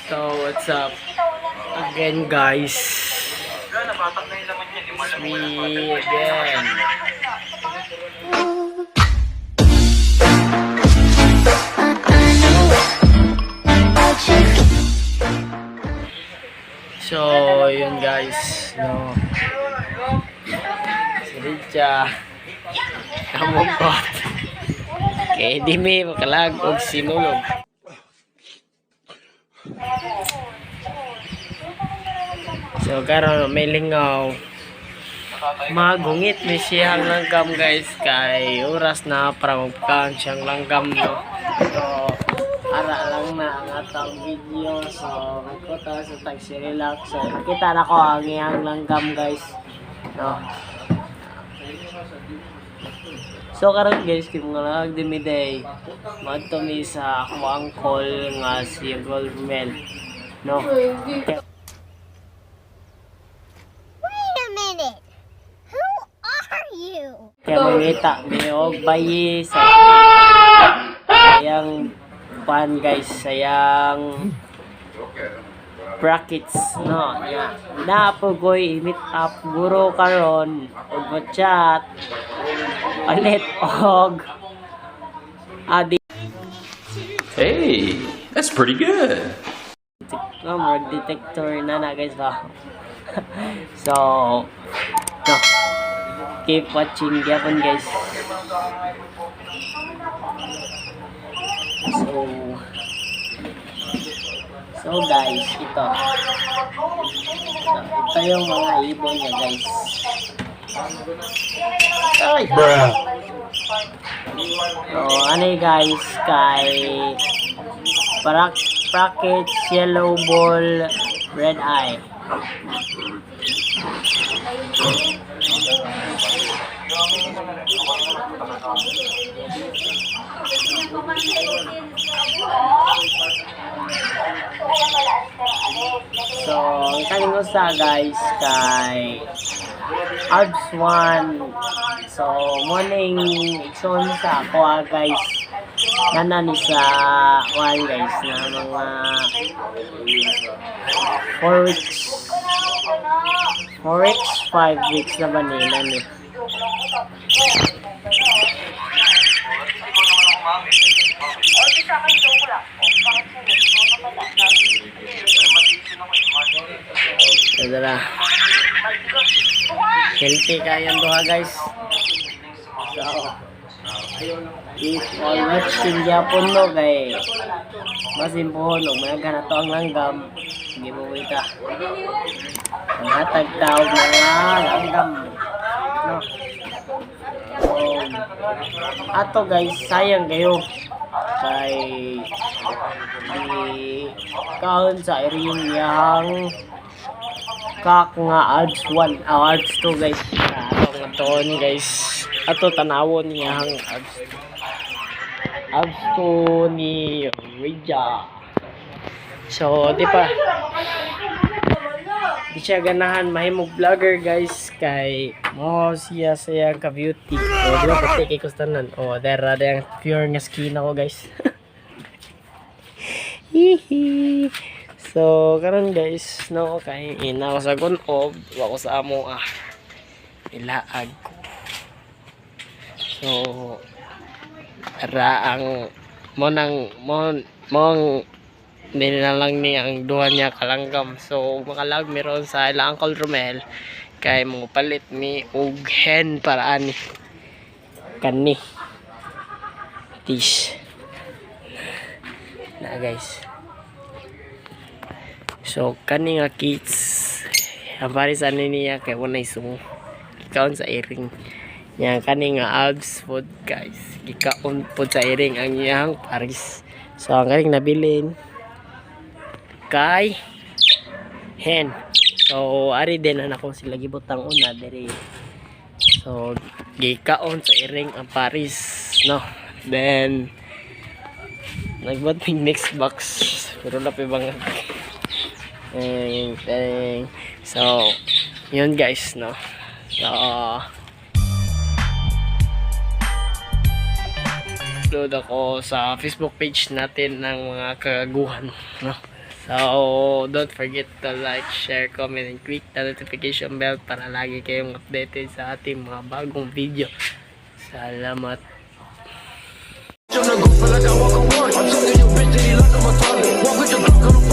So, what's up? Again, guys. It's me again. So, yun guys. No. Si Richa. Kamukot. Kaya di may makalagog sinulog. So karon may lingaw magungit ni siyang langgam guys kay oras na para magkaan siyang langgam no. So ara lang na ang atong video, so magkuta sa taxi relax. So kita na ko ang iyang langgam guys no. So karon guys kung nga nagdimiday madto mi sa ako uncle nga si Goldmel no. Kaya mangita niyo bayi sa sayang pan guys, sayang brackets no ya na po goy meet up guro karon og chat palit og adi. Hey, that's pretty good. More detector na guys ba. So no, keep watching gyapon guys. So guys, ito yung mga ibon niya guys. Ay! Bruh. So ano guys, kay brackets, yellow ball, red eye. So, ang kaning usa guys kay Abs 1. So, morning ikson sa ako guys. Nanan sa one guys na mga 4 weeks. 4 weeks, 5 weeks na ba nila ni? Sadara. Healthy kayang duha guys. So, if all watching Japon no kay masin po no may na to ang langgam giveaway ta. Ang hatag tawag mga langgam no. So, ato guys sayang kayo kay di kaon sa iring yang kak nga odds 1 odds 2 guys. Atong aton guys ato tanawon niyang odds 2 ni Rija. So di pa di siya ganahan mahimog vlogger guys kay mo siya sayang ka beauty. O di ba pati kay kustanan. O dera yung pure nga skin ako guys. Hihi. So karon guys no kay ina ko sa gunob wa ko sa amo ilaag ko. So ara ang mong nilalang ni ang duha niya kalanggam. So makalag meron sa ila Uncle Romel kay mo palit mi og hen para ani kani tish na guys. So kani nga kids ang parisan niya kay wala isong ikaon sa iring yang kani nga abs food guys ikaon po sa iring ang iyang paris. So ang kaning nabilin kay hen. So ari din na ako sila gibutang una diri. So gikaon sa iring ang paris no. Then nagbot ping next box pero lapi bang so yun guys no. So upload ako sa Facebook page natin ng mga kagaguhan no. So, don't forget to like, share, comment, and click the notification bell para lagi kayong updated sa ating mga bagong video. Salamat. Tryna go feel like I walk on water. I'm telling you, bitch, that he like I'm a target. Walk with your Glock on the